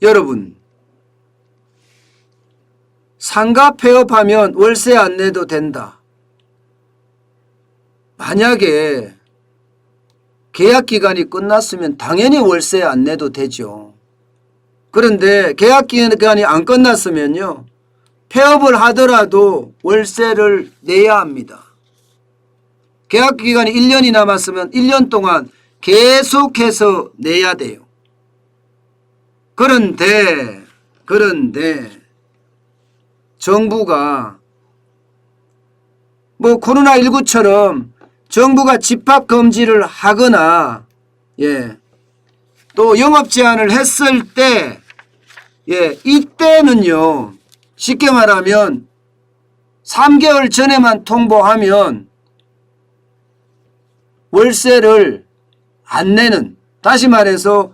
여러분, 상가 폐업하면 월세 안 내도 된다. 만약에 계약기간이 끝났으면 당연히 월세 안 내도 되죠. 그런데 계약기간이 안 끝났으면요, 폐업을 하더라도 월세를 내야 합니다. 계약기간이 1년이 남았으면 1년 동안 계속해서 내야 돼요. 그런데 정부가 뭐 코로나19처럼 정부가 집합 금지를 하거나 또 영업 제한을 했을 때 이때는요, 쉽게 말하면 3개월 전에만 통보하면 월세를 안 내는, 다시 말해서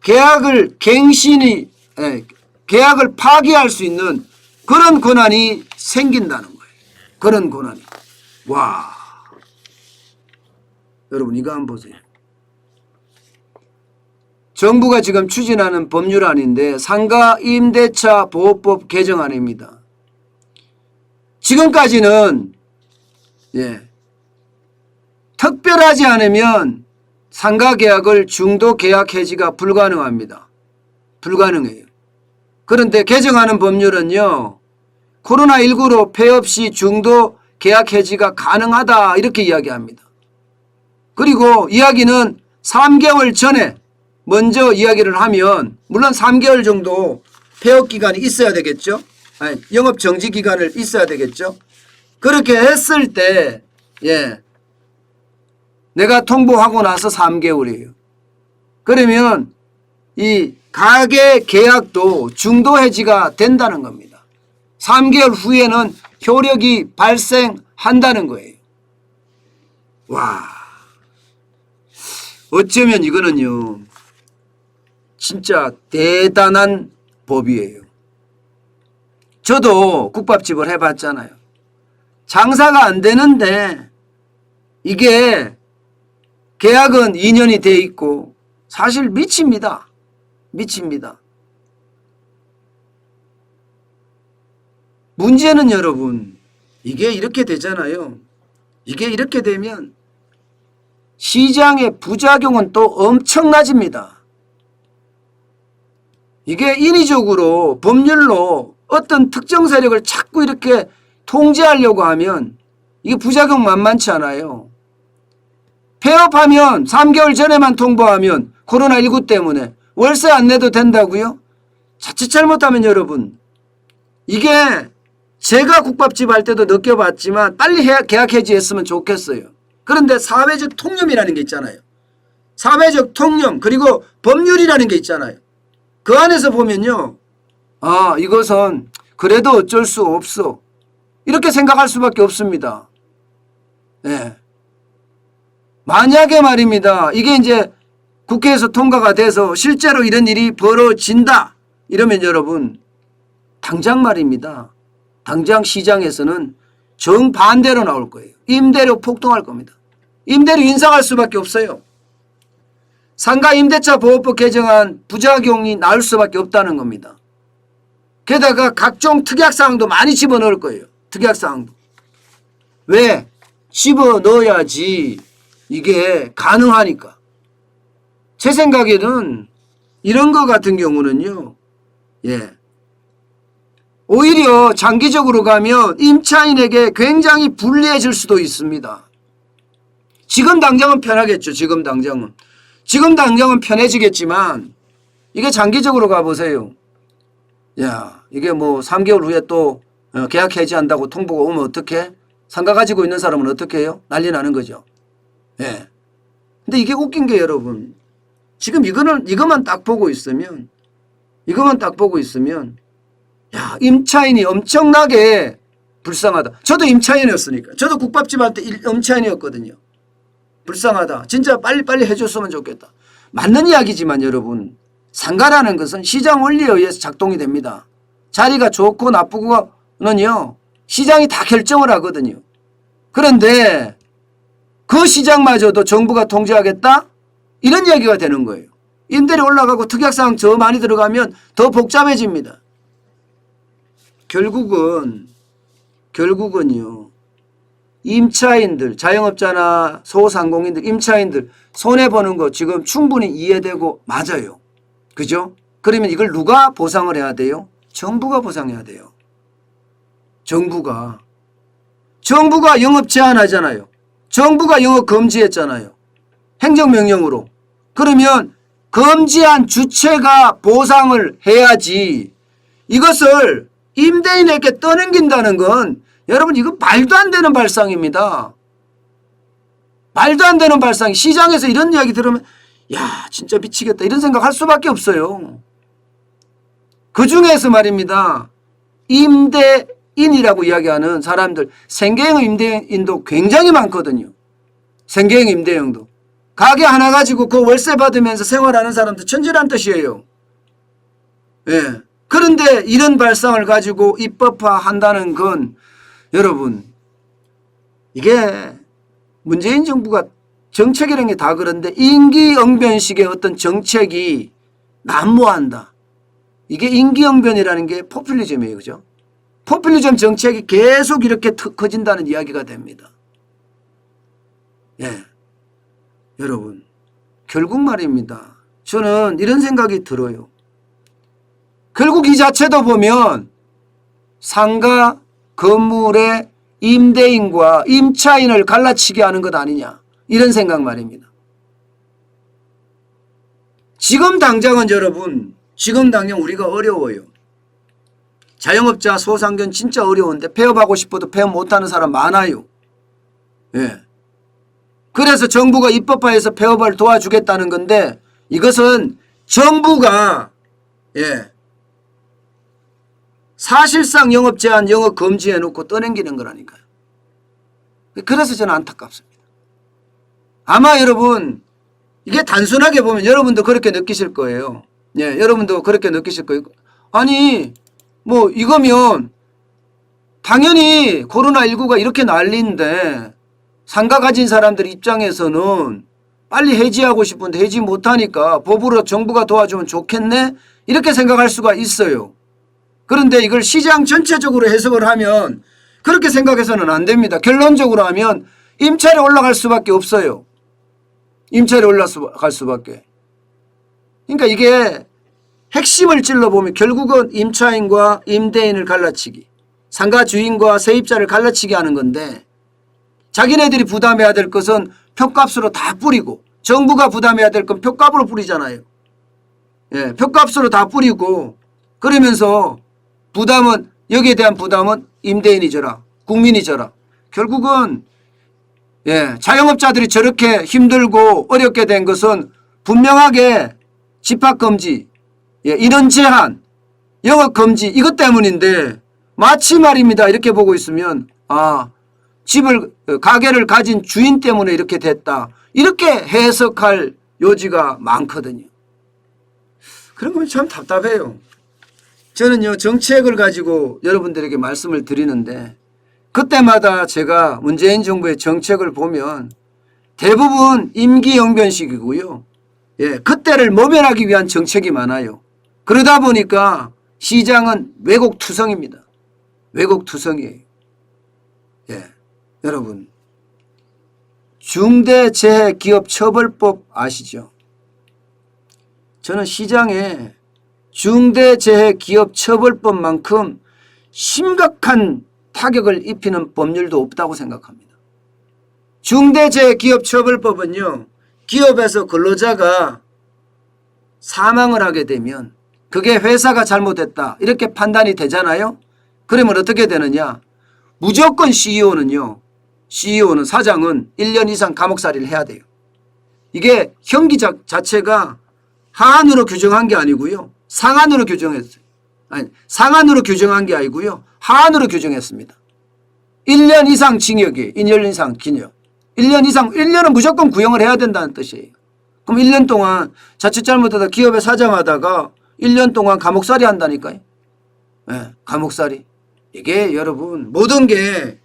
계약을 계약을 파기할 수 있는 그런 권한이 생긴다는 거예요. 그런 권한이. 와, 여러분 이거 한번 보세요. 정부가 지금 추진하는 법률안인데 상가 임대차 보호법 개정안입니다. 지금까지는 특별하지 않으면 상가 계약을 중도 계약 해지가 불가능합니다. 불가능해요. 그런데 개정하는 법률은요, 코로나19로 폐업 시 중도 계약 해지가 가능하다 이렇게 이야기합니다. 그리고 이야기는 3개월 전에 먼저 이야기를 하면, 물론 3개월 정도 폐업 기간이 있어야 되겠죠. 영업 정지 기간을 있어야 되겠죠. 그렇게 했을 때 내가 통보하고 나서 3개월이에요. 그러면 이 가계 계약도 중도 해지가 된다는 겁니다. 3개월 후에는 효력이 발생한다는 거예요. 와, 어쩌면 이거는요, 진짜 대단한 법이에요. 저도 국밥집을 해봤잖아요. 장사가 안 되는데 이게 계약은 2년이 돼 있고 사실 미칩니다. 문제는 여러분, 이게 이렇게 되잖아요. 이게 이렇게 되면 시장의 부작용은 또 엄청나집니다. 이게 인위적으로 법률로 어떤 특정 세력을 자꾸 이렇게 통제하려고 하면 이게 부작용 만만치 않아요. 폐업하면 3개월 전에만 통보하면 코로나19 때문에 월세 안 내도 된다고요? 자칫 잘못하면 여러분, 이게 제가 국밥집 할 때도 느껴봤지만 빨리 계약 해지했으면 좋겠어요. 그런데 사회적 통념이라는 게 있잖아요. 사회적 통념, 그리고 법률이라는 게 있잖아요. 그 안에서 보면요, 이것은 그래도 어쩔 수 없어, 이렇게 생각할 수밖에 없습니다. 만약에 말입니다, 이게 이제 국회에서 통과가 돼서 실제로 이런 일이 벌어진다 이러면 여러분, 당장 말입니다, 당장 시장에서는 정반대로 나올 거예요. 임대료 폭등할 겁니다. 임대료 인상할 수밖에 없어요. 상가 임대차 보호법 개정안 부작용이 나올 수밖에 없다는 겁니다. 게다가 각종 특약사항도 많이 집어넣을 거예요. 특약사항도. 왜? 집어넣어야지 이게 가능하니까. 제 생각에는 이런 거 같은 경우는요, 오히려 장기적으로 가면 임차인에게 굉장히 불리해질 수도 있습니다. 지금 당장은 편하겠죠. 지금 당장은 편해지겠지만 이게 장기적으로 가보세요. 이게 뭐 3개월 후에 또 계약 해지한다고 통보가 오면 어떡해? 상가 가지고 있는 사람은 어떻게 해요? 난리 나는 거죠. 근데 이게 웃긴 게 여러분, 지금 이것만 딱 보고 있으면 임차인이 엄청나게 불쌍하다. 저도 임차인이었으니까. 저도 국밥집 할 때 임차인이었거든요. 불쌍하다. 진짜 빨리빨리 해줬으면 좋겠다. 맞는 이야기지만 여러분, 상가라는 것은 시장 원리에 의해서 작동이 됩니다. 자리가 좋고 나쁘고는요, 시장이 다 결정을 하거든요. 그런데 그 시장마저도 정부가 통제하겠다? 이런 이야기가 되는 거예요. 임대료 올라가고 특약사항 더 많이 들어가면 더 복잡해집니다. 결국은요. 임차인들, 자영업자나 소상공인들, 임차인들 손해보는 거 지금 충분히 이해되고 맞아요. 그죠? 그러면 이걸 누가 보상을 해야 돼요? 정부가 보상해야 돼요. 정부가 영업 제한하잖아요. 정부가 영업 금지했잖아요. 행정명령으로. 그러면 금지한 주체가 보상을 해야지. 이것을 임대인에게 떠넘긴다는 건 여러분 이거 말도 안 되는 발상입니다. 말도 안 되는 발상. 시장에서 이런 이야기 들으면 야 진짜 미치겠다 이런 생각할 수밖에 없어요. 그중에서 말입니다. 임대인이라고 이야기하는 사람들 생계형 임대인도 굉장히 많거든요. 생계형 임대형도. 가게 하나 가지고 그 월세 받으면서 생활하는 사람도 천재란 뜻이에요. 예. 그런데 이런 발상을 가지고 입법화한다는 건 여러분 이게 문재인 정부가 정책이라는 게 다 그런데 임기응변식의 어떤 정책이 난무한다. 이게 임기응변이라는 게 포퓰리즘이에요. 그죠? 포퓰리즘 정책이 계속 이렇게 커진다는 이야기가 됩니다. 예. 여러분 결국 말입니다. 저는 이런 생각이 들어요. 결국 이 자체도 보면 상가 건물의 임대인과 임차인을 갈라치게 하는 것 아니냐 이런 생각 말입니다. 지금 당장은 여러분 지금 당장 우리가 어려워요. 자영업자 소상견 진짜 어려운데 폐업하고 싶어도 폐업 못하는 사람 많아요. 예. 그래서 정부가 입법화해서 폐업을 도와주겠다는 건데 이것은 정부가 예. 사실상 영업 제한, 영업 금지해 놓고 떠넘기는 거라니까요. 그래서 저는 안타깝습니다. 아마 여러분 이게 단순하게 보면 여러분도 그렇게 느끼실 거예요. 예, 여러분도 그렇게 느끼실 거예요. 아니 뭐 이거면 당연히 코로나19가 이렇게 난리인데 상가 가진 사람들 입장에서는 빨리 해지하고 싶은데 해지 못하니까 법으로 정부가 도와주면 좋겠네 이렇게 생각할 수가 있어요. 그런데 이걸 시장 전체적으로 해석을 하면 그렇게 생각해서는 안 됩니다. 결론적으로 하면 임차료 올라갈 수밖에 없어요. 임차료 올라갈 수밖에. 그러니까 이게 핵심을 찔러보면 결국은 임차인과 임대인을 갈라치기, 상가 주인과 세입자를 갈라치기 하는 건데 자기네들이 부담해야 될 것은 표값으로 다 뿌리고 정부가 부담해야 될 건 표값으로 뿌리잖아요. 예, 표값으로 다 뿌리고 그러면서 부담은 여기에 대한 부담은 임대인이 져라. 국민이 져라. 결국은 예, 자영업자들이 저렇게 힘들고 어렵게 된 것은 분명하게 집합금지, 예, 인원 제한, 영업금지 이것 때문인데 마치 말입니다. 이렇게 보고 있으면 가게를 가진 주인 때문에 이렇게 됐다. 이렇게 해석할 요지가 많거든요. 그런 건 참 답답해요. 저는요 정책을 가지고 여러분들에게 말씀을 드리는데 그때마다 제가 문재인 정부의 정책을 보면 대부분 임기응변식이고요. 예, 그때를 모면하기 위한 정책이 많아요. 그러다 보니까 시장은 왜곡투성입니다. 왜곡투성이에요. 예, 여러분 중대재해기업처벌법 아시죠? 저는 시장에 중대재해기업처벌법만큼 심각한 타격을 입히는 법률도 없다고 생각합니다. 중대재해기업처벌법은요. 기업에서 근로자가 사망을 하게 되면 그게 회사가 잘못했다 이렇게 판단이 되잖아요. 그러면 어떻게 되느냐. 무조건 CEO는 사장은 1년 이상 감옥살이를 해야 돼요. 이게 형기 자체가 하한으로 규정한 게 아니고요. 상한으로 규정했어요. 아니, 상한으로 규정한 게 아니고요. 하한으로 규정했습니다. 1년 이상 징역이 1년 이상 징역. 1년 이상 1년은 무조건 구형을 해야 된다는 뜻이에요. 그럼 1년 동안 자칫 잘못하다 기업에 사장하다가 1년 동안 감옥살이 한다니까요. 네, 감옥살이. 이게 여러분 모든 게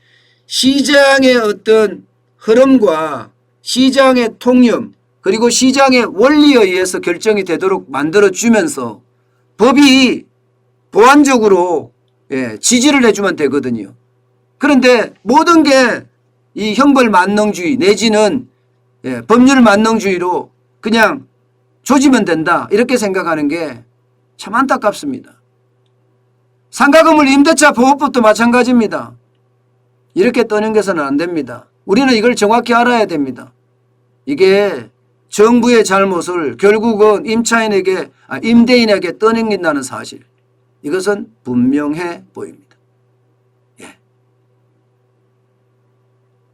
시장의 어떤 흐름과 시장의 통념 그리고 시장의 원리에 의해서 결정이 되도록 만들어주면서 법이 보완적으로 지지를 해주면 되거든요. 그런데 모든 게 이 형벌 만능주의 내지는 법률 만능주의로 그냥 조지면 된다 이렇게 생각하는 게 참 안타깝습니다. 상가건물 임대차 보호법도 마찬가지입니다. 이렇게 떠넘겨서는 안 됩니다. 우리는 이걸 정확히 알아야 됩니다. 이게 정부의 잘못을 결국은 임대인에게 떠넘긴다는 사실, 이것은 분명해 보입니다.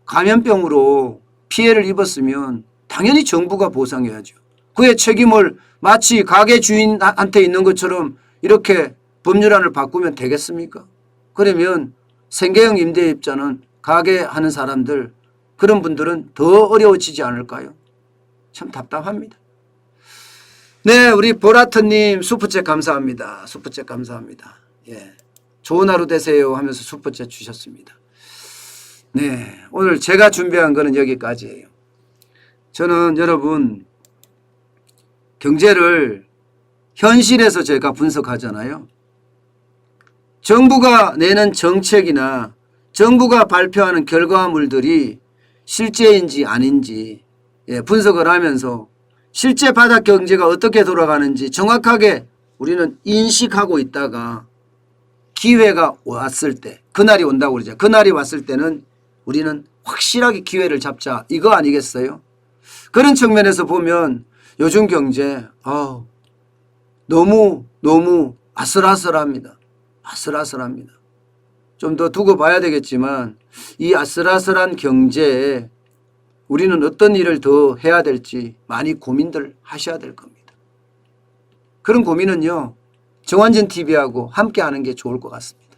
감염병으로 피해를 입었으면 당연히 정부가 보상해야죠. 그의 책임을 마치 가게 주인한테 있는 것처럼 이렇게 법률안을 바꾸면 되겠습니까? 그러면 생계형 임대입자는 가게 하는 사람들, 그런 분들은 더 어려워지지 않을까요? 참 답답합니다. 네, 우리 보라트님 슈퍼챗 감사합니다. 슈퍼챗 감사합니다. 좋은 하루 되세요 하면서 슈퍼챗 주셨습니다. 네, 오늘 제가 준비한 거는 여기까지예요. 저는 여러분 경제를 현실에서 제가 분석하잖아요. 정부가 내는 정책이나 정부가 발표하는 결과물들이 실제인지 아닌지 분석을 하면서 실제 바닥 경제가 어떻게 돌아가는지 정확하게 우리는 인식하고 있다가 기회가 왔을 때, 그날이 온다고 그러죠. 그날이 왔을 때는 우리는 확실하게 기회를 잡자, 이거 아니겠어요? 그런 측면에서 보면 요즘 경제 너무 아슬아슬합니다. 아슬아슬합니다. 좀 더 두고 봐야 되겠지만 이 아슬아슬한 경제에 우리는 어떤 일을 더 해야 될지 많이 고민들 하셔야 될 겁니다. 그런 고민은요, 정환전 TV하고 함께 하는 게 좋을 것 같습니다.